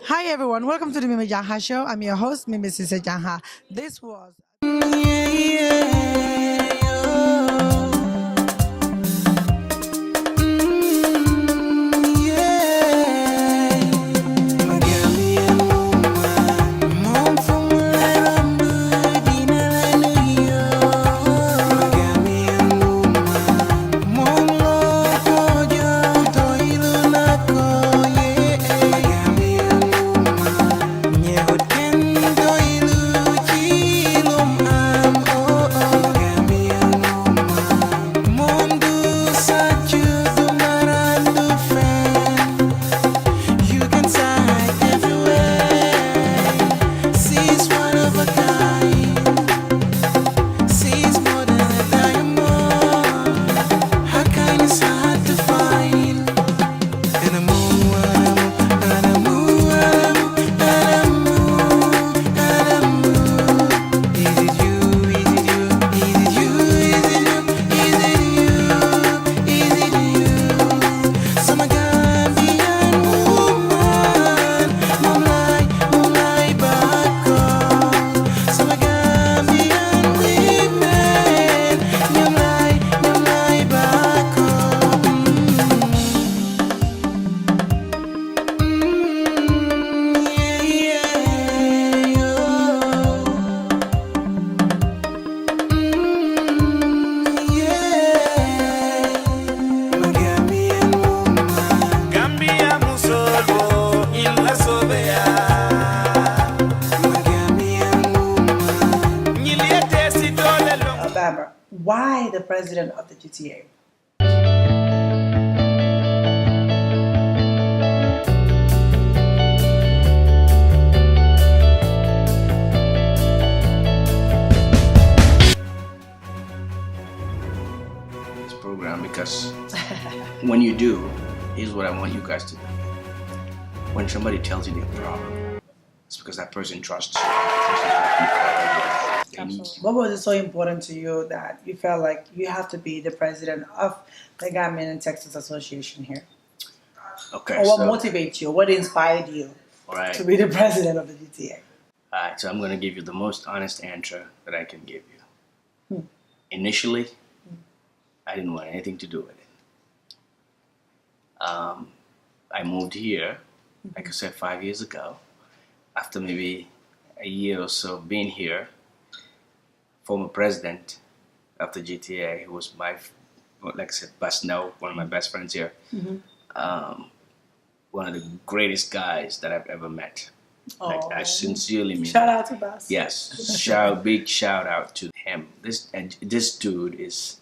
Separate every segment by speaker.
Speaker 1: Hi everyone, welcome to the Mimi Janha show. I'm your host, Mimi Sister Janha. This was Bamba. Why the president of the GTA?
Speaker 2: This program because when you do, here's what I want you guys to do. When somebody tells you their problem, it's because that person trusts you.
Speaker 1: Absolutely. What was it so important to you that you felt like you have to be the president of the Gambian Texas Association here?
Speaker 2: Okay.
Speaker 1: Or what motivates you? What inspired you to be the president of the GTA?
Speaker 2: Alright, so I'm going to give you the most honest answer that I can give you. Initially, I didn't want anything to do with it. I moved here, like I said, 5 years ago. After maybe a year or so being here, former president of the G.T.A, who was my, like I said, one of my best friends here, one of the greatest guys that I've ever met. Like, I sincerely mean
Speaker 1: shout out to Bas.
Speaker 2: Yes, big shout out to him. This dude is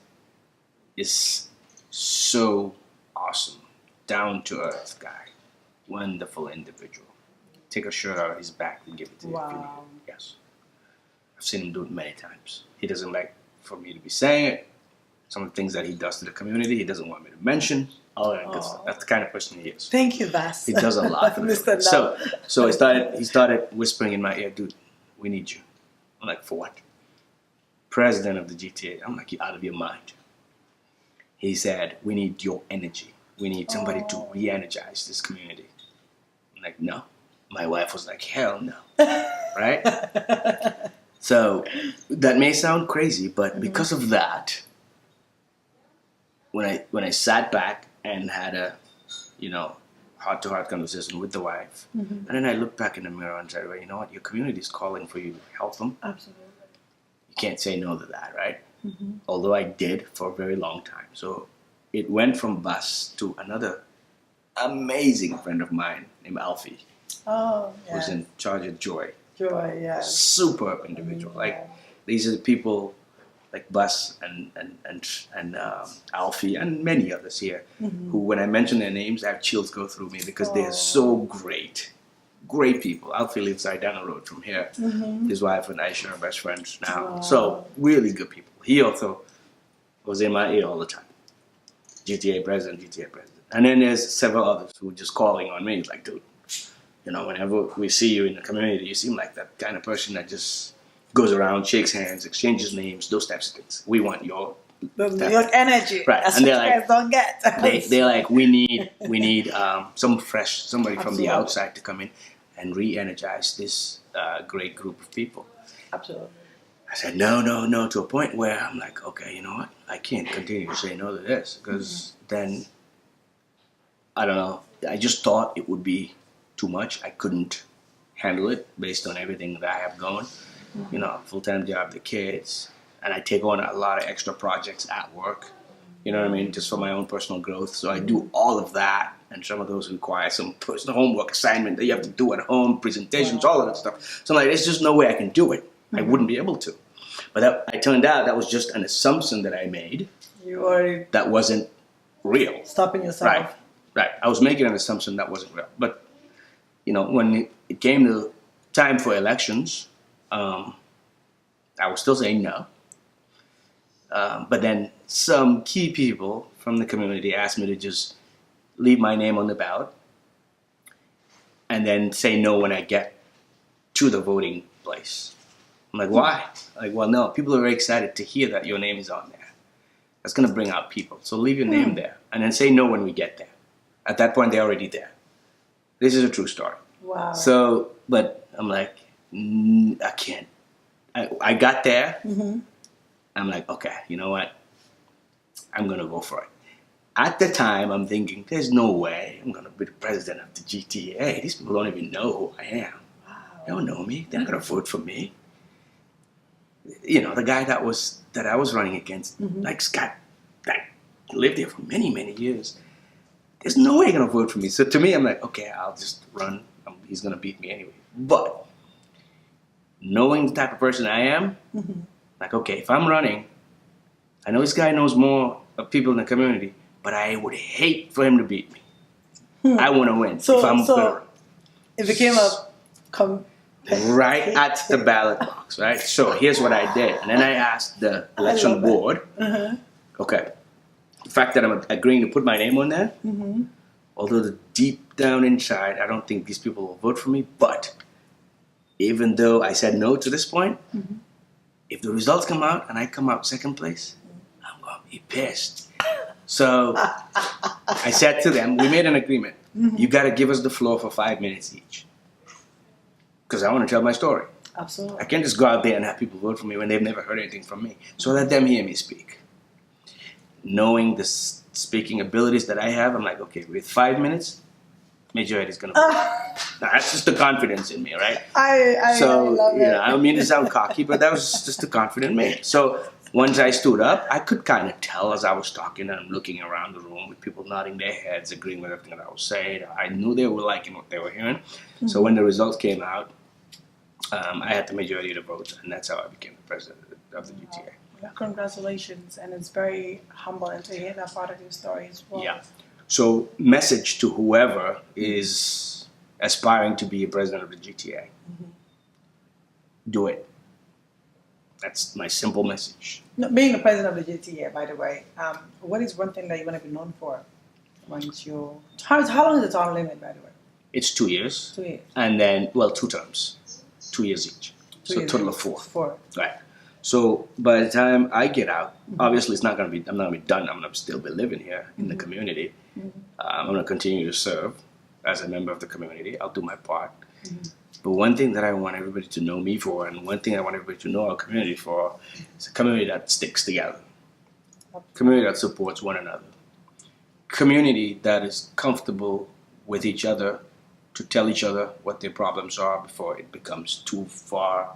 Speaker 2: so awesome, down to earth guy, wonderful individual. Take a shirt out of his back and give it to him if you need it. Yes, I've seen him do it many times. He doesn't like for me to be saying it. Some of the things that he does to the community, he doesn't want me to mention. All that good stuff. That's the kind of person he is.
Speaker 1: Thank you, Bas.
Speaker 2: He does a lot. So he started whispering in my ear, dude, we need you. I'm like, for what? President of the GTA. I'm like, you're out of your mind. He said, we need your energy. We need somebody to re-energize this community. I'm like, no. My wife was like, hell no. Right? So that may sound crazy, but because of that, when I sat back and had a, heart-to-heart conversation with the wife, and then I looked back in the mirror and said, well, you know what? Your community is calling for you to help them.
Speaker 1: Absolutely.
Speaker 2: You can't say no to that, right? Although I did for a very long time. So it went from Bas to another amazing friend of mine named Alfie. Who's in charge of Joy.
Speaker 1: Joy, yeah.
Speaker 2: Superb individual. Like, these are the people like Bas and Alfie and many others here who, when I mention their names, I have chills go through me because they are so great. Great people. Alfie lives right down the road from here. His wife and Aisha are best friends now. So really good people. He also was in my ear all the time. GTA president, GTA president. And then there's several others who are just calling on me like, dude, whenever we see you in the community, you seem like that kind of person that just goes around, shakes hands, exchanges names, those types of things. We want your
Speaker 1: Your energy.
Speaker 2: Right.
Speaker 1: That's
Speaker 2: And
Speaker 1: what
Speaker 2: they're
Speaker 1: you
Speaker 2: like,
Speaker 1: guys don't get.
Speaker 2: they're like, we need somebody from the
Speaker 1: Absolutely.
Speaker 2: outside to come in and re-energize this great group of people.
Speaker 1: Absolutely.
Speaker 2: I said no to a point where I'm like, okay, you know what? I can't continue to say no to this because then I don't know. I just thought it would be too much. I couldn't handle it based on everything that I have going. You know, full-time job, the kids, and I take on a lot of extra projects at work. You know what I mean? Just for my own personal growth. So I do all of that, and some of those require some personal homework assignment that you have to do at home, presentations, all of that stuff. So I'm like, there's just no way I can do it. I wouldn't be able to. But I turned out that was just an assumption that I made.
Speaker 1: You already
Speaker 2: that wasn't real.
Speaker 1: stopping yourself.
Speaker 2: Right. I was making an assumption that wasn't real. But, you know, when it came to time for elections, I was still saying no. But then some key people from the community asked me to just leave my name on the ballot and then say no when I get to the voting place. I'm like, why? Like, well, no, people are very excited to hear that your name is on there. That's going to bring out people. So leave your name there and then say no when we get there. At that point, they're already there. This is a true story.
Speaker 1: Wow.
Speaker 2: So, but I'm like, I can't. I got there. I'm like, okay, you know what? I'm going to go for it. At the time, I'm thinking, there's no way I'm going to be the president of the G.T.A. These people don't even know who I am.
Speaker 1: Wow.
Speaker 2: They don't know me. They're not going to vote for me. You know, the guy that I was running against, like Scott, that lived there for many, many years. There's no way he's going to vote for me. So to me, I'm like, okay, I'll just run. He's going to beat me anyway. But knowing the type of person I am, like, okay, if I'm running, I know this guy knows more of people in the community, but I would hate for him to beat me. I want to win.
Speaker 1: So it became a
Speaker 2: right at the ballot box, right? So here's what I did. And then I asked the election board, okay, the fact that I'm agreeing to put my name on there, although deep down inside, I don't think these people will vote for me, but even though I said no to this point, if the results come out and I come out second place, I'm going to be pissed. So I said to them, we made an agreement. You got to give us the floor for 5 minutes each. Because I want to tell my story.
Speaker 1: Absolutely.
Speaker 2: I can't just go out there and have people vote for me when they've never heard anything from me. So let them hear me speak. Knowing the speaking abilities that I have, I'm like, okay, with 5 minutes, majority is going to vote. Now, that's just the confidence in me, right?
Speaker 1: I love it.
Speaker 2: I don't mean to sound cocky, but that was just the confident me. So once I stood up, I could kind of tell as I was talking and looking around the room with people nodding their heads, agreeing with everything that I was saying. I knew they were liking what they were hearing. So when the results came out, I had the majority of the votes, and that's how I became the president of the G.T.A.
Speaker 1: Well, congratulations, and it's very humbling to hear that part of your story as well.
Speaker 2: Yeah. So message to whoever is aspiring to be a president of the G.T.A. Do it. That's my simple message.
Speaker 1: No, being the president of the G.T.A, by the way, what is one thing that you want to be known for? Once you, how long is the term limit, by the way?
Speaker 2: It's 2 years.
Speaker 1: 2 years.
Speaker 2: And then, 2 terms. 2 years each. So a total of 4.
Speaker 1: 4.
Speaker 2: Right. So by the time I get out, obviously I'm not going to be done. I'm going to still be living here in the community. I'm going to continue to serve as a member of the community. I'll do my part. But one thing that I want everybody to know me for, and one thing I want everybody to know our community for, is a community that sticks together. Community that supports one another. Community that is comfortable with each other to tell each other what their problems are before it becomes too far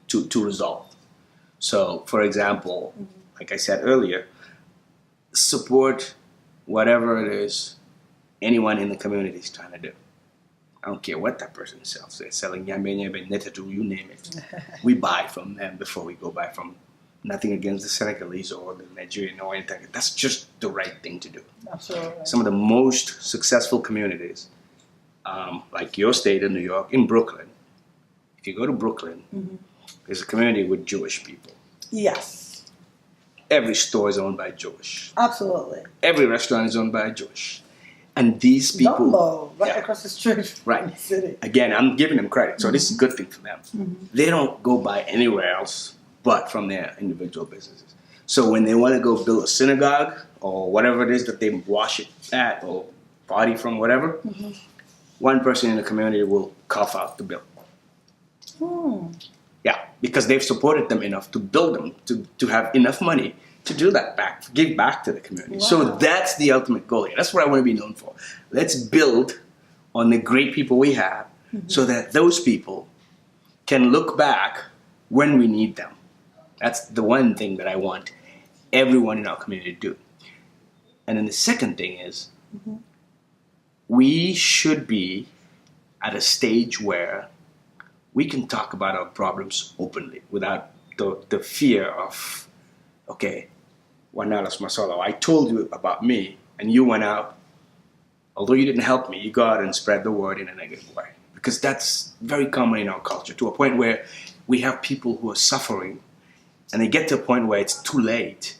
Speaker 2: to resolve. So, for example, like I said earlier, support whatever it is anyone in the community is trying to do. I don't care what that person sells. They're selling Gambian Texas, you name it. We buy from them before we go buy from. Nothing against the Senegalese or the Nigerian or anything. That's just the right thing to do.
Speaker 1: Absolutely.
Speaker 2: Some of the most successful communities, like your state in New York, in Brooklyn. If you go to Brooklyn, there's a community with Jewish people.
Speaker 1: Yes.
Speaker 2: Every store is owned by Jewish.
Speaker 1: Absolutely.
Speaker 2: Every restaurant is owned by Jewish. And these people...
Speaker 1: Dumbo, right across the street from the city.
Speaker 2: Again, I'm giving them credit, so this is a good thing for them. They don't go buy anywhere else but from their individual businesses. So when they want to go build a synagogue or whatever it is that they worship at or party from, whatever, one person in the community will cough out the bill. Yeah, because they've supported them enough to build them, to have enough money to do that give back to the community.
Speaker 1: Wow.
Speaker 2: So that's the ultimate goal here. That's what I want to be known for. Let's build on the great people we have so that those people can look back when we need them. That's the one thing that I want everyone in our community to do. And then the second thing is we should be at a stage where we can talk about our problems openly without the fear of, okay, Wanalas Masolo, I told you about me and you went out. Although you didn't help me, you go out and spread the word in a negative way. Because that's very common in our culture, to a point where we have people who are suffering and they get to a point where it's too late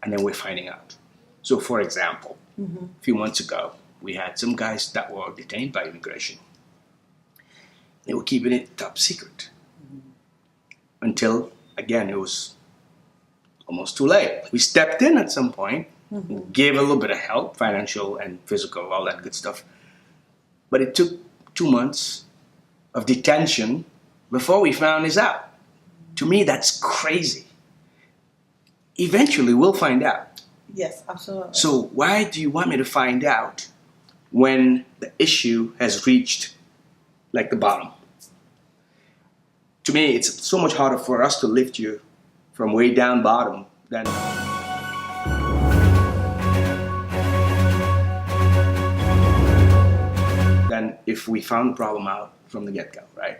Speaker 2: and then we're finding out. So for example, a few months ago, we had some guys that were detained by immigration. They were keeping it top secret until, again, it was almost too late. We stepped in at some point, gave a little bit of help, financial and physical, all that good stuff. But it took 2 months of detention before we found this out. To me, that's crazy. Eventually, we'll find out.
Speaker 1: Yes, absolutely.
Speaker 2: So why do you want me to find out when the issue has reached like the bottom? To me, it's so much harder for us to lift you from way down bottom than if we found the problem out from the get-go, right?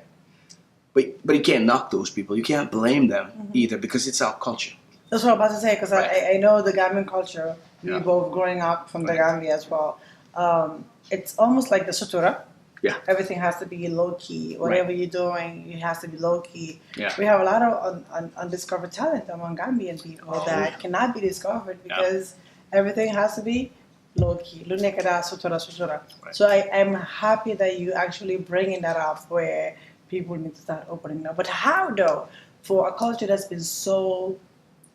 Speaker 2: But you can't knock those people. You can't blame them either, because it's our culture.
Speaker 1: That's what I'm about to say, because
Speaker 2: Right.
Speaker 1: I know the Gambian culture. We
Speaker 2: Yeah.
Speaker 1: both growing up from the
Speaker 2: Right.
Speaker 1: Gambia as well. It's almost like the sutura.
Speaker 2: Yeah.
Speaker 1: Everything has to be low key. Whatever you're doing, it has to be low key.
Speaker 2: Yeah.
Speaker 1: We have a lot of undiscovered talent among Gambian people that cannot be discovered because everything has to be low key. Lunekada sutura sutura.
Speaker 2: Right.
Speaker 1: So I'm happy that you actually bringing that up where people need to start opening up. But how though, for a culture that's been so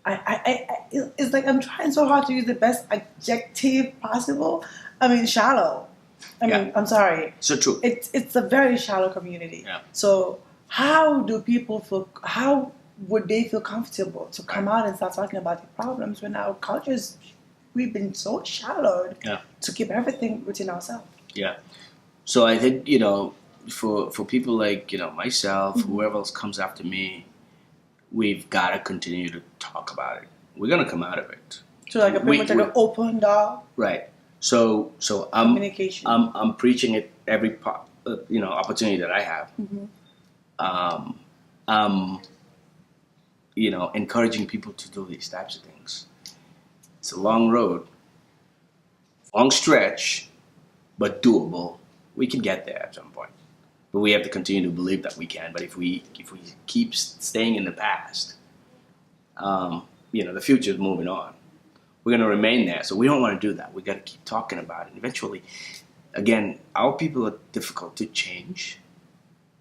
Speaker 1: it's like I'm trying so hard to use the best adjective possible. I mean, shallow. I mean, I'm sorry.
Speaker 2: So true.
Speaker 1: It's a very shallow community.
Speaker 2: Yeah.
Speaker 1: So how do people feel? How would they feel comfortable to come out and start talking about the problems when our cultures we've been so shallowed to keep everything within ourselves?
Speaker 2: Yeah. So I think, for people like, myself, whoever else comes after me, we've got to continue to talk about it. We're going to come out of it.
Speaker 1: So like pretty much like an open door.
Speaker 2: Right. So I'm
Speaker 1: Communication.
Speaker 2: I'm preaching it every opportunity that I have. I'm encouraging people to do these types of things. It's a long road, long stretch, but doable. We can get there at some point, but we have to continue to believe that we can. But if we keep staying in the past, the future is moving on. We're going to remain there, so we don't want to do that. We got to keep talking about it. Eventually, again, our people are difficult to change,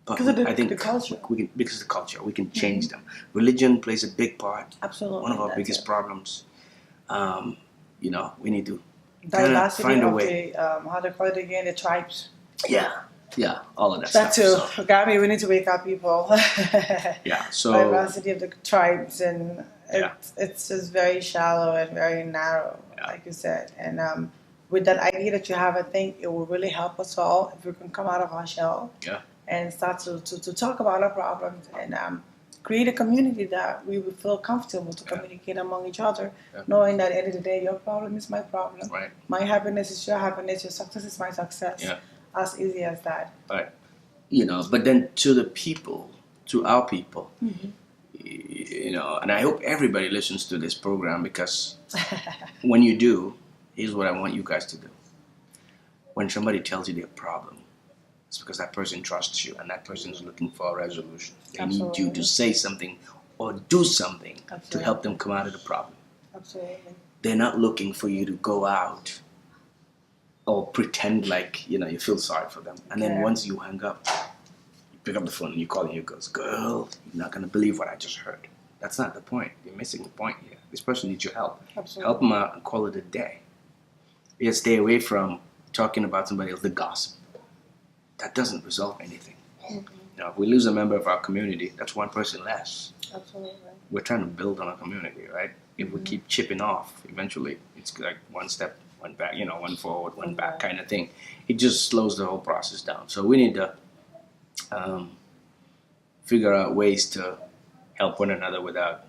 Speaker 2: but
Speaker 1: Because of
Speaker 2: I think
Speaker 1: the culture.
Speaker 2: because of the culture, we can change them. Religion plays a big part.
Speaker 1: Absolutely.
Speaker 2: One of our
Speaker 1: that's
Speaker 2: biggest
Speaker 1: it.
Speaker 2: problems. We need to
Speaker 1: Diversity
Speaker 2: find a
Speaker 1: of
Speaker 2: way.
Speaker 1: the how they call it again, the tribes.
Speaker 2: Yeah, all of that
Speaker 1: That
Speaker 2: stuff.
Speaker 1: too. Gabi, we need to wake up people.
Speaker 2: Yeah, so
Speaker 1: Diversity of the tribes, and
Speaker 2: Yeah.
Speaker 1: it's just very shallow and very narrow, like you said. And with that idea that you have, I think it will really help us all if we can come out of our shell and start to talk about our problems and create a community that we would feel comfortable to communicate among each other, knowing that at the end of the day, your problem is my problem.
Speaker 2: Right.
Speaker 1: My happiness is your happiness. Your success is my success.
Speaker 2: Yeah.
Speaker 1: As easy as that.
Speaker 2: Right. But then to the people, to our people, and I hope everybody listens to this program, because when you do, here's what I want you guys to do. When somebody tells you their problem, it's because that person trusts you and that person is looking for a resolution. They need you to say something or do something to help them come out of the problem.
Speaker 1: Absolutely.
Speaker 2: They're not looking for you to go out or pretend like, you feel sorry for them. And then once you hang up, you pick up the phone and you call and you goes, girl, you're not going to believe what I just heard. That's not the point. You're missing the point here. This person needs your help.
Speaker 1: Absolutely.
Speaker 2: Help them out and call it a day. Yeah, stay away from talking about somebody else, the gossip. That doesn't resolve anything. Now, if we lose a member of our community, that's one person less.
Speaker 1: Absolutely.
Speaker 2: We're trying to build on a community, right? If we keep chipping off, eventually it's like one step, one back, one forward, one back kind of thing. It just slows the whole process down. So we need to figure out ways to help one another without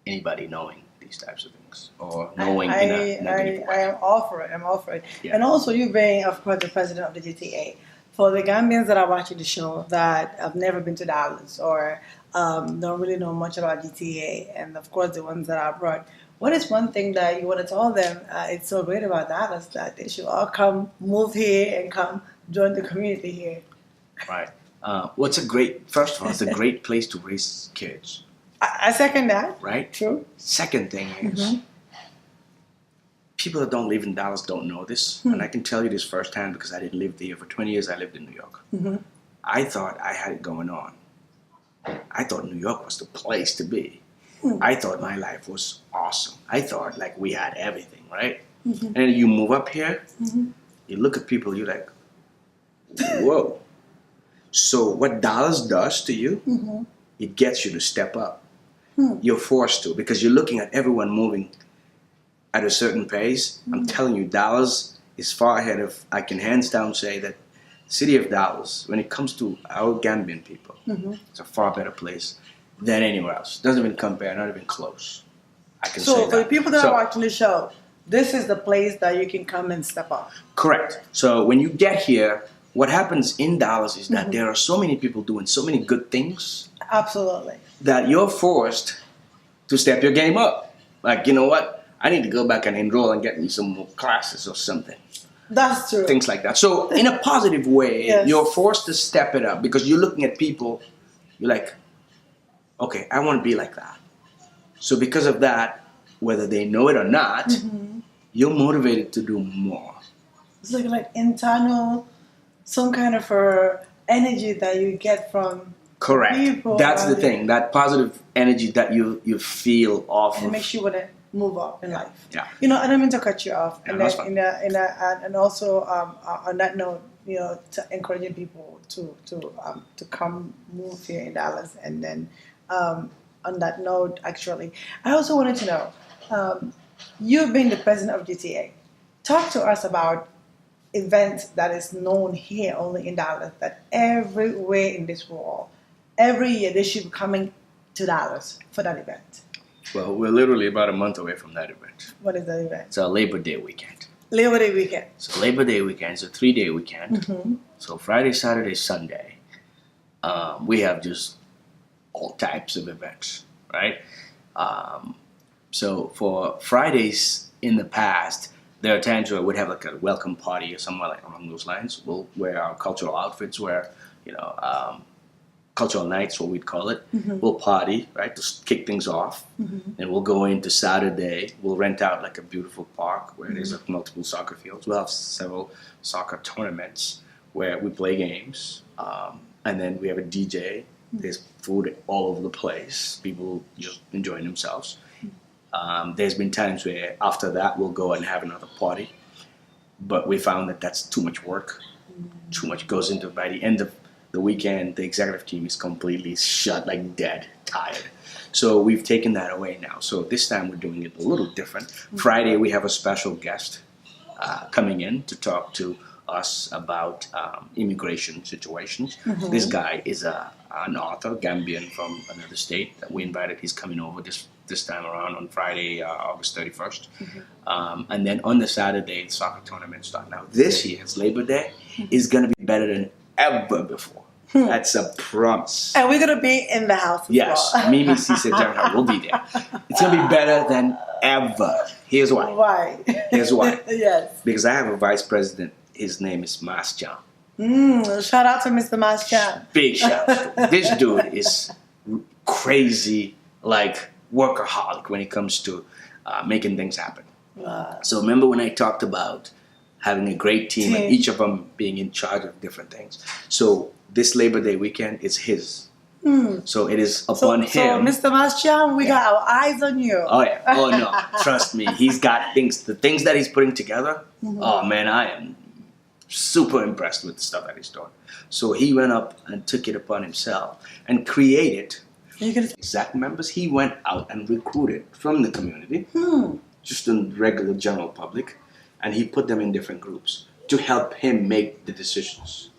Speaker 2: anybody knowing these types of things or knowing in a negative way.
Speaker 1: I am all for it. I'm all for it.
Speaker 2: Yeah.
Speaker 1: And also, you being, of course, the president of the G.T.A. For the Gambians that are watching the show that have never been to Dallas or don't really know much about G.T.A. and, of course, the ones that are abroad, what is one thing that you want to tell them? It's so great about Dallas that they should all come, move here, and come join the community here.
Speaker 2: Right. First of all, it's a great place to raise kids.
Speaker 1: I second that.
Speaker 2: Right?
Speaker 1: True.
Speaker 2: Second thing is, people that don't live in Dallas don't know this. And I can tell you this firsthand because I didn't live there. For 20 years, I lived in New York. I thought I had it going on. I thought New York was the place to be. I thought my life was awesome. I thought like we had everything, right? And then you move up here, you look at people, you're like, whoa. So what Dallas does to you, it gets you to step up. You're forced to because you're looking at everyone moving at a certain pace. I'm telling you, Dallas is far ahead of, I can hands down say that the city of Dallas, when it comes to our Gambian people, it's a far better place than anywhere else. Doesn't even compare, not even close. I can say that.
Speaker 1: So for the people that are watching the show, this is the place that you can come and step up.
Speaker 2: Correct. So when you get here, what happens in Dallas is that there are so many people doing so many good things.
Speaker 1: Absolutely.
Speaker 2: That you're forced to step your game up. Like, you know what? I need to go back and enroll and get me some more classes or something.
Speaker 1: That's true.
Speaker 2: Things like that. So in a positive way, you're forced to step it up because you're looking at people, you're like, okay, I want to be like that. So because of that, whether they know it or not, you're motivated to do more.
Speaker 1: It's like internal, some kind of energy that you get from
Speaker 2: Correct.
Speaker 1: people.
Speaker 2: That's the thing. That positive energy that you feel off of.
Speaker 1: It makes you want to move up in life.
Speaker 2: Yeah.
Speaker 1: I don't mean to cut you off.
Speaker 2: Yeah,
Speaker 1: And and also on that note, to encouraging people to come move here in Dallas. And then on that note, actually, I also wanted to know, you being the president of G.T.A., talk to us about events that is known here only in Dallas, that everywhere in this world, every year they should be coming to Dallas for that event.
Speaker 2: Well, we're literally about a month away from that event.
Speaker 1: What is that event?
Speaker 2: It's a Labor Day weekend.
Speaker 1: Labor Day weekend.
Speaker 2: So Labor Day weekend is a 3-day weekend. So Friday, Saturday, Sunday, we have just all types of events, right? So for Fridays in the past, there are times where we'd have like a welcome party or somewhere like along those lines. We'll wear our cultural outfits, wear, cultural nights, what we'd call it. We'll party, right, to kick things off. And we'll go into Saturday. We'll rent out like a beautiful park where there's like multiple soccer fields. We'll have several soccer tournaments where we play games. And then we have a DJ. There's food all over the place. People just enjoying themselves. There's been times where after that we'll go and have another party. But we found that that's too much work. Too much goes into it. By the end of the weekend, the executive team is completely shut, like dead, tired. So we've taken that away now. So this time we're doing it a little different. Friday we have a special guest coming in to talk to us about immigration situations. This guy is an author, Gambian from another state that we invited. He's coming over this time around on Friday, August 31st. And then on the Saturday, the soccer tournament starts. Now this year's Labor Day is going to be better than ever before. That's a promise.
Speaker 1: And we're going to be in the house as
Speaker 2: well. Mimi Cisse Janha will be there. It's going to be better than ever. Here's why.
Speaker 1: Why?
Speaker 2: Here's why.
Speaker 1: Yes.
Speaker 2: Because I have a vice president. His name is Mas John.
Speaker 1: Shout out to Mr. Mas John.
Speaker 2: Big shout out. This dude is crazy, like workaholic when it comes to making things happen. So remember when I talked about having a great team and each of them being in charge of different things. So this Labor Day weekend is his. So it is upon him.
Speaker 1: So, Mr. Mastian, we got our eyes on you.
Speaker 2: Oh yeah. Oh no. Trust me. He's got the things that he's putting together. Oh man, I am super impressed with the stuff that he's doing. So he went up and took it upon himself and created exact members. He went out and recruited from the community, just the regular general public, and he put them in different groups to help him make the decisions.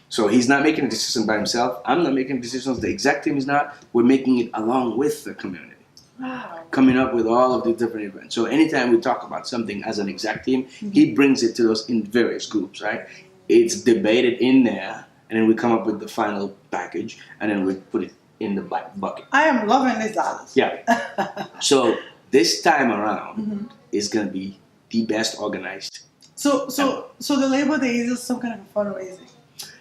Speaker 2: So he's not making a decision by himself. I'm not making decisions. The exec team is not. We're making it along with the community.
Speaker 1: Wow.
Speaker 2: Coming up with all of the different events. So anytime we talk about something as an exec team, he brings it to us in various groups, right? It's debated in there, and then we come up with the final package, and then we put it in the black bucket.
Speaker 1: I am loving this, Alice.
Speaker 2: Yeah. So this time around is going to be the best organized.
Speaker 1: So the Labor Day is just some kind of fundraising.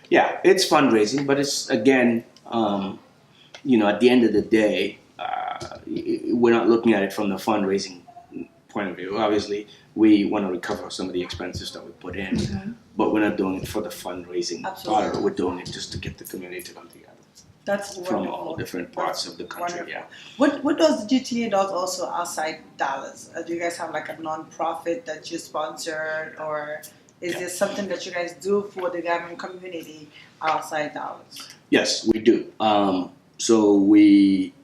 Speaker 2: Yeah, it's fundraising, but it's, again, at the end of the day, we're not looking at it from the fundraising point of view. Obviously, we want to recover some of the expenses that we put in, but we're not doing it for the fundraising part of it. We're doing it just to get the community to come together.
Speaker 1: That's wonderful.
Speaker 2: From all different parts of the country, wonderful. Yeah.
Speaker 1: What does the G.T.A. does also outside Dallas? Do you guys have like a non-profit that you sponsored, or is there something that you guys do for the Gambian community outside Dallas? Yes,
Speaker 2: we do. So we,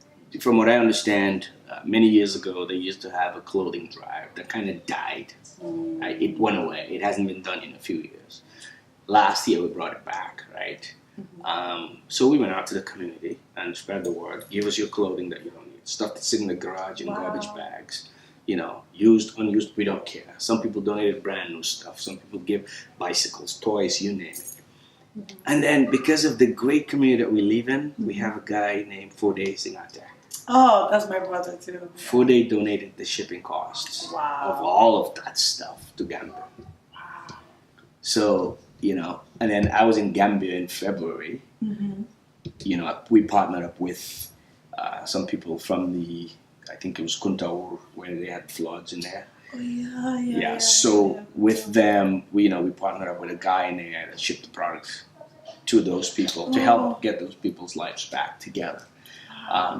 Speaker 2: from what I understand, many years ago they used to have a clothing drive that kind of died. It went away. It hasn't been done in a few years. Last year we brought it back, right? So we went out to the community and spread the word. Give us your clothing that you don't need. Stuff that's in the garage in garbage bags. Used, unused, we don't care. Some people donated brand new stuff. Some people give bicycles, toys, you name it. And then because of the great community that we live in, we have a guy named Fode Singate.
Speaker 1: Oh, that's my brother too.
Speaker 2: Fode donated the shipping costs of all of that stuff to Gambia. Wow. So, and then I was in Gambia in February. We partnered up with some people from I think it was Kuntaur, where they had floods in there.
Speaker 1: Oh, yeah.
Speaker 2: So with them, we partnered up with a guy in there that shipped the products to those people to help get those people's lives back together.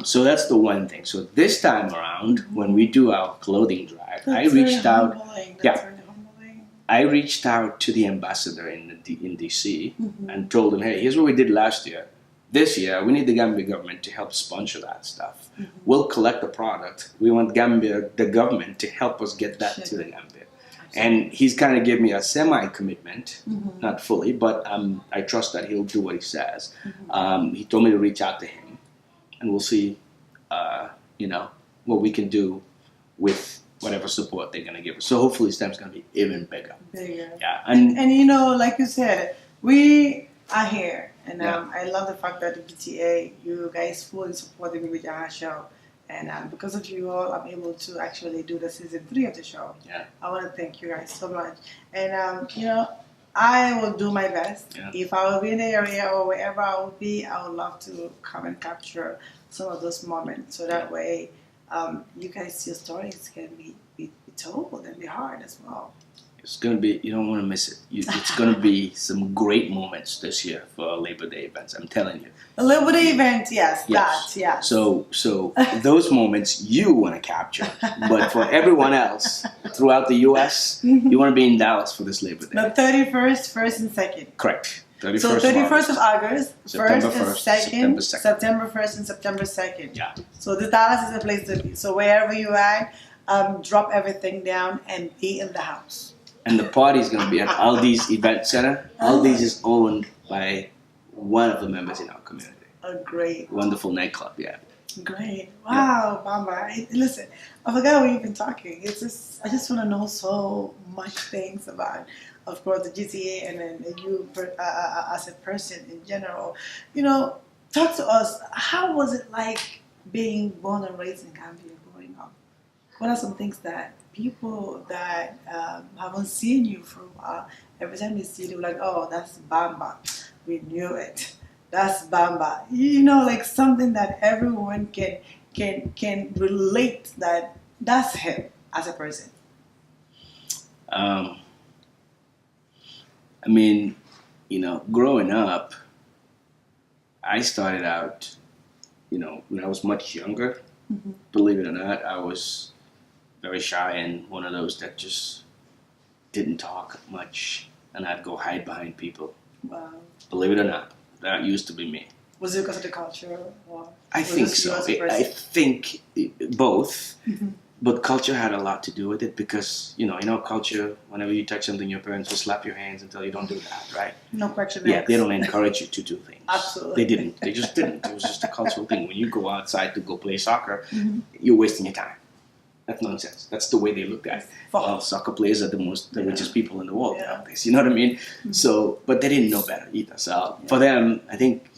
Speaker 2: So that's the one thing. So this time around, when we do our clothing drive, I reached out. I reached out to the ambassador in DC and told him, hey, here's what we did last year. This year, we need the Gambian government to help sponsor that stuff. We'll collect the product. We want Gambia, the government, to help us get that to the Gambia. And he's kind of given me a semi-commitment, not fully, but I trust that he'll do what he says. He told me to reach out to him, and we'll see, what we can do with whatever support they're going to give us. So hopefully STEM's going to be even bigger. Yeah.
Speaker 1: And like you said, we are here. And I love the fact that the G.T.A., you guys fully supported me with Janha show. And because of you all, I'm able to actually do the season 3 of the show.
Speaker 2: Yeah.
Speaker 1: I want to thank you guys so much. And, I will do my best. Yeah. If I will be in the area or wherever I will be, I would love to come and capture some of those moments. So that way, you guys, your stories can be told and be heard as well.
Speaker 2: It's going to be, you don't want to miss it. It's going to be some great moments this year for Labor Day events, I'm telling you.
Speaker 1: The Labor Day event, yes.
Speaker 2: So those moments you want to capture. But for everyone else throughout the U.S., you want to be in Dallas for this Labor Day.
Speaker 1: The 31st, 1st, and 2nd.
Speaker 2: Correct.
Speaker 1: 31st of August,
Speaker 2: September
Speaker 1: 1st and 2nd, September 1st and September 2nd.
Speaker 2: Yeah.
Speaker 1: So the Dallas is the place to be. So wherever you are, drop everything down and be in the house.
Speaker 2: And the party is going to be at Aldi's Event Center. Aldi's is owned by one of the members in our community.
Speaker 1: Oh, great.
Speaker 2: Wonderful nightclub, yeah.
Speaker 1: Great. Wow, Bamba. Listen, I forgot we've been talking. I just want to know so much things about, of course, the G.T.A. and then you as a person in general. Talk to us. How was it like being born and raised in Gambia growing up? What are some things that people that haven't seen you for a while, every time they see you, like, oh, that's Bamba. We knew it. That's Bamba. Like something that everyone can relate that's him as a person.
Speaker 2: Growing up, I started out when I was much younger, believe it or not, I was very shy and one of those that just didn't talk much, and I'd go hide behind people.
Speaker 1: Wow.
Speaker 2: Believe it or not, that used to be me.
Speaker 1: Was it because of the culture? Or
Speaker 2: I think so. I think both. But culture had a lot to do with it because, in our culture, whenever you touch something, your parents will slap your hands and tell you don't do that, right?
Speaker 1: No question.
Speaker 2: Yeah, they don't encourage you to do things.
Speaker 1: Absolutely.
Speaker 2: They didn't. They just didn't. It was just a cultural thing. When you go outside to go play soccer, you're wasting your time. That's nonsense. That's the way they looked at it. Well, soccer players are the richest people in the world nowadays. You know what I mean? So, but they didn't know better either. So for them, I think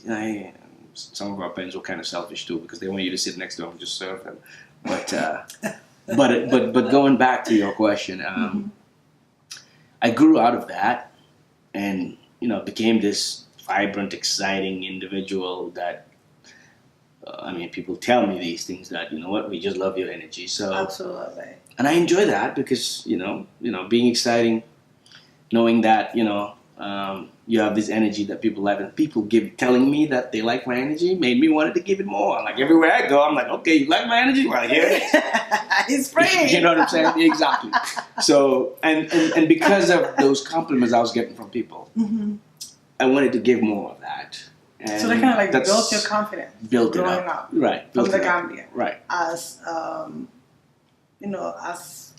Speaker 2: some of our parents were kind of selfish too because they want you to sit next to them and just serve them. But going back to your question, I grew out of that and became this vibrant, exciting individual that people tell me these things that we just love your energy. So
Speaker 1: absolutely,
Speaker 2: and I enjoy that because being exciting, knowing that you have this energy that people like, and people telling me that they like my energy made me wanted to give it more. Like everywhere I go, I'm like, okay, you like my energy? Well, here it is.
Speaker 1: It's free.
Speaker 2: You know what I'm saying? Exactly. So and because of those compliments I was getting from people, I wanted to give more of that. And
Speaker 1: so they kind of like built your confidence.
Speaker 2: Built it
Speaker 1: growing
Speaker 2: up.
Speaker 1: up.
Speaker 2: Right.
Speaker 1: From the Gambia.
Speaker 2: Right.
Speaker 1: As as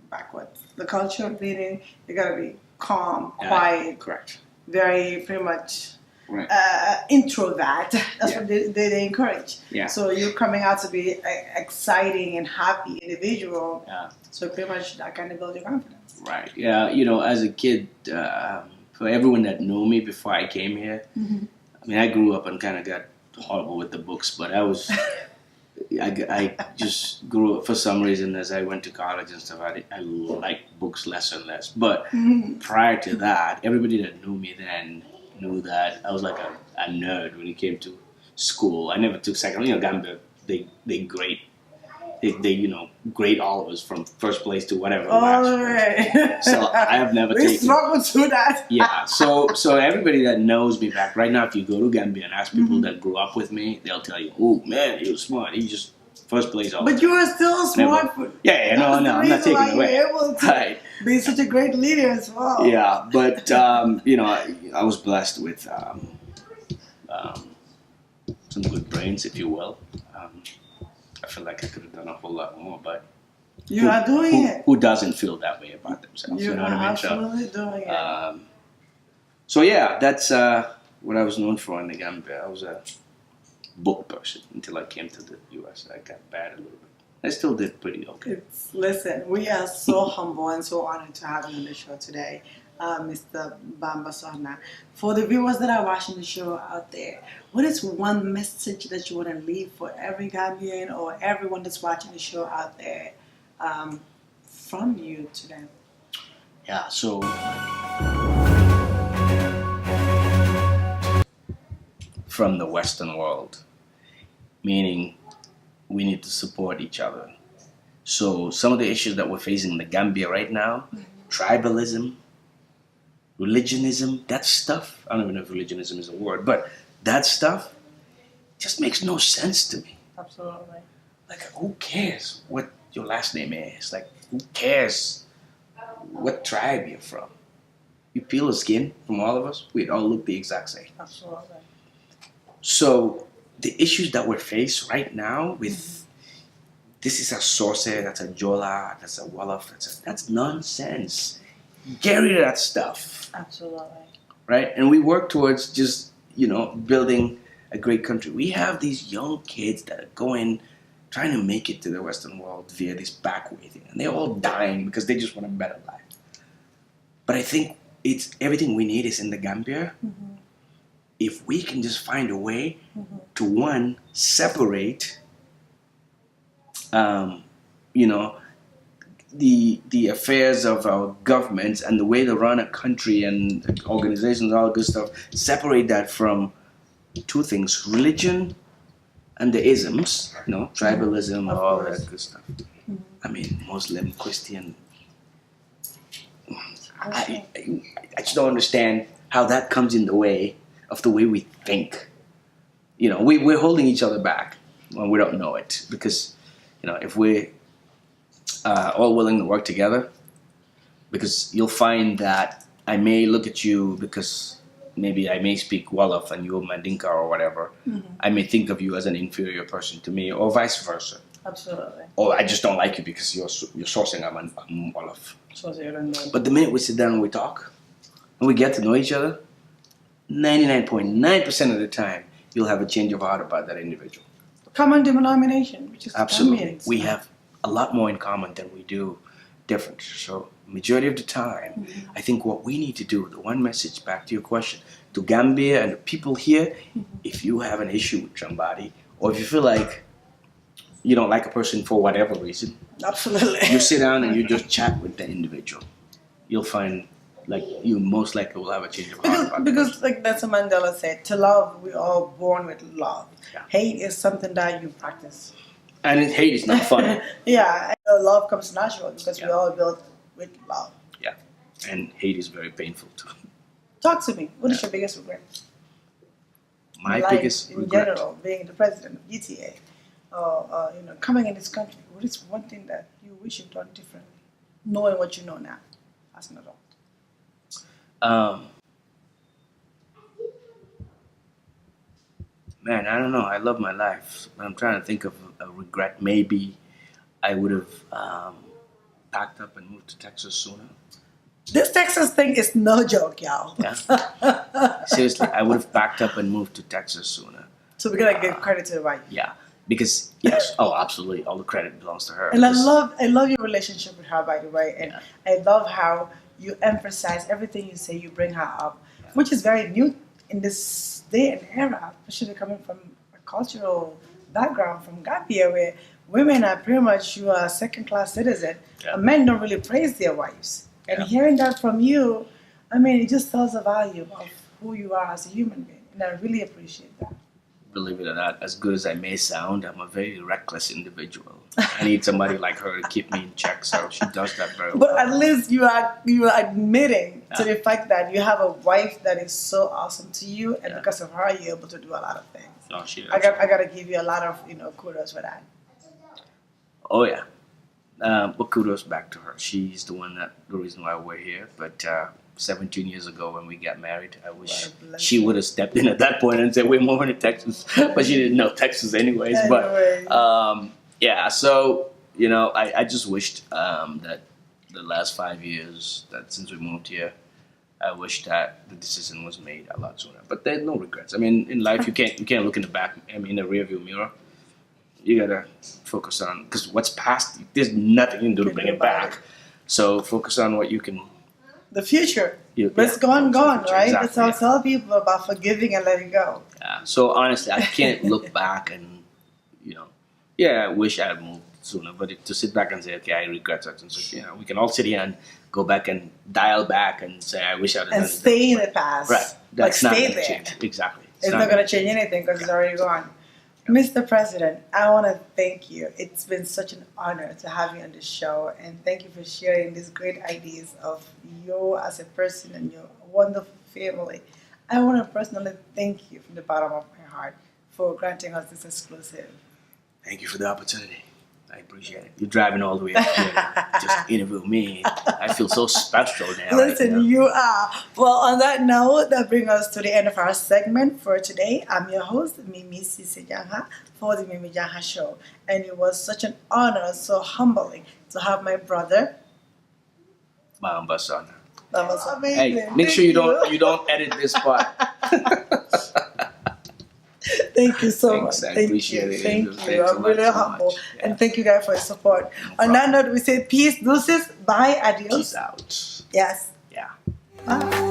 Speaker 1: backwards. The culture of leading, you gotta be calm, quiet.
Speaker 2: Correct.
Speaker 1: Very pretty much
Speaker 2: right.
Speaker 1: Introvert. That's what they encourage.
Speaker 2: Yeah.
Speaker 1: So you're coming out to be an exciting and happy individual.
Speaker 2: Yeah.
Speaker 1: So pretty much that kind of builds your confidence.
Speaker 2: Right. Yeah. As a kid, for everyone that knew me before I came here, I grew up and kind of got horrible with the books, but I just grew up for some reason as I went to college and stuff. I liked books less and less. But prior to that, everybody that knew me then knew that I was like a nerd when it came to school. I never took second. Gambia, they grade. They grade all of us from first place to whatever.
Speaker 1: Right.
Speaker 2: So I have never taken.
Speaker 1: We struggle to that.
Speaker 2: Yeah. So everybody that knows me back right now, if you go to Gambia and ask people that grew up with me, they'll tell you, "Oh man, he was smart. He just first place all."
Speaker 1: But you were still smart.
Speaker 2: Yeah. No. I'm not taking it away.
Speaker 1: You're able to be such a great leader as well.
Speaker 2: Yeah, but I was blessed with some good brains, if you will. I feel like I could have done a whole lot more, but
Speaker 1: you are doing it.
Speaker 2: Who doesn't feel that way about themselves?
Speaker 1: You
Speaker 2: know what I mean?
Speaker 1: Absolutely doing it.
Speaker 2: So yeah, that's what I was known for in the Gambia. I was a book person until I came to the U.S. I got bad a little bit. I still did pretty okay.
Speaker 1: Listen, we are so humble and so honored to have you on the show today, Mr. Bamba Sohna. For the viewers that are watching the show out there, what is one message that you want to leave for every Gambian or everyone that's watching the show out there from you to them?
Speaker 2: Yeah, so from the Western world, meaning we need to support each other. So some of the issues that we're facing in the Gambia right now, tribalism, religionism, that stuff, I don't even know if religionism is a word, but that stuff just makes no sense to me.
Speaker 1: Absolutely.
Speaker 2: Like, who cares what your last name is? Like, who cares what tribe you're from? You peel the skin from all of us, we'd all look the exact same.
Speaker 1: Absolutely.
Speaker 2: So the issues that we're faced right now with this is a Source, that's a Jola, that's a Wolof, that's nonsense. Get rid of that stuff.
Speaker 1: Absolutely.
Speaker 2: Right? And we work towards just, building a great country. We have these young kids that are trying to make it to the Western world via this back way thing. And they're all dying because they just want a better life. But I think it's everything we need is in the Gambia. If we can just find a way to, one, separate, the affairs of our governments and the way they run a country and organizations, all good stuff, separate that from two things, religion and the isms, tribalism, all that good stuff. Muslim, Christian. I just don't understand how that comes in the way of the way we think. We're holding each other back. when we don't know it. Because, if we're all willing to work together, because you'll find that I may look at you because maybe I may speak Wolof and you're Mandinka or whatever. Mm-hmm. I may think of you as an inferior person to me, or vice versa.
Speaker 1: Absolutely.
Speaker 2: Or I just don't like you because you're sourcing I'm Wolof. But the minute we sit down and we talk, and we get to know each other, 99.9% of the time, you'll have a change of heart about that individual.
Speaker 1: Common denomination, which is
Speaker 2: absolutely.
Speaker 1: Gambians.
Speaker 2: We have a lot more in common than we do different. So majority of the time, mm-hmm. I think what we need to do, the one message back to your question, to Gambia and the people here, mm-hmm. if you have an issue with somebody, or if you feel like you don't like a person for whatever reason,
Speaker 1: absolutely,
Speaker 2: you sit down and you just chat with the individual. You'll find like you most likely will have a change of heart.
Speaker 1: Because like Nelson Mandela said, to love, we're all born with love.
Speaker 2: Yeah.
Speaker 1: Hate is something that you practice.
Speaker 2: And hate is not fun.
Speaker 1: Yeah, and love comes natural because we all built with love.
Speaker 2: Yeah, and hate is very painful too.
Speaker 1: Talk to me. What is your biggest regret?
Speaker 2: My biggest regret?
Speaker 1: In general, being the president of G.T.A, coming in this country, what is one thing that you wish you'd done differently, knowing what you know now as an adult?
Speaker 2: Man, I don't know. I love my life, but I'm trying to think of a regret. Maybe I would have packed up and moved to Texas sooner.
Speaker 1: This Texas thing is no joke, y'all.
Speaker 2: Yeah. Seriously, I would have packed up and moved to Texas sooner.
Speaker 1: So we're gonna give credit to the wife.
Speaker 2: Yeah, because yes, absolutely, all the credit belongs to her.
Speaker 1: And I love your relationship with her, by the way, and I love how you emphasize everything you say. You bring her up, which is very new in this day and era, especially coming from a cultural background from Gambia, where women are pretty much you are a second-class citizen. Yeah. Men don't really praise their wives. And hearing that from you, I mean, it just tells the value of who you are as a human being. And I really appreciate that.
Speaker 2: Believe it or not, as good as I may sound, I'm a very reckless individual. I need somebody like her to keep me in check, so she does that very well.
Speaker 1: But at least you are admitting to the fact that you have a wife that is so awesome to you, and because of her, you're able to do a lot of things.
Speaker 2: No, she does.
Speaker 1: I got to give you a lot of kudos for that.
Speaker 2: Oh yeah. But kudos back to her. She's the reason why we're here. But 17 years ago when we got married, I wish she would have stepped in at that point and said, we're moving to Texas. But she didn't know Texas anyways. But so, I just wished that the last 5 years, that since we moved here, I wish that the decision was made a lot sooner. But there's no regrets. I mean, in life, you can't look in the back, in the rearview mirror. You gotta focus on, because what's past, there's nothing you can do to bring it back. So focus on what you can.
Speaker 1: The future. But it's gone, right? Exactly, that's how I tell people about forgiving and letting go.
Speaker 2: Yeah. So honestly, I can't look back and, I wish I had moved sooner. But to sit back and say, okay, I regret such and such, we can all sit here and go back and dial back and say, I wish I had done it.
Speaker 1: And stay in the past.
Speaker 2: Right. That's not
Speaker 1: stay
Speaker 2: going to change. Exactly.
Speaker 1: It's not going to change anything because it's already gone. Mr. President, I want to thank you. It's been such an honor to have you on the show, and thank you for sharing these great ideas of you as a person and your wonderful family. I want to personally thank you from the bottom of my heart for granting us this exclusive.
Speaker 2: Thank you for the opportunity. I appreciate it. You're driving all the way up here to just interview me. I feel so special now.
Speaker 1: Listen, right, you are. Well, on that note, that brings us to the end of our segment for today. I'm your host, Mimi Sisi Janha, for the Mimi Janha Show. And it was such an honor, so humbling to have my brother,
Speaker 2: Bamba Sohna.
Speaker 1: That was amazing.
Speaker 2: Hey, make sure you don't edit this part.
Speaker 1: Thank you so much.
Speaker 2: I appreciate it.
Speaker 1: Thank you. I'm really humble. Yeah. And thank you guys for your support. On that note, we say peace, deuces, bye, adios.
Speaker 2: Peace out.
Speaker 1: Yes.
Speaker 2: Yeah.
Speaker 1: Bye.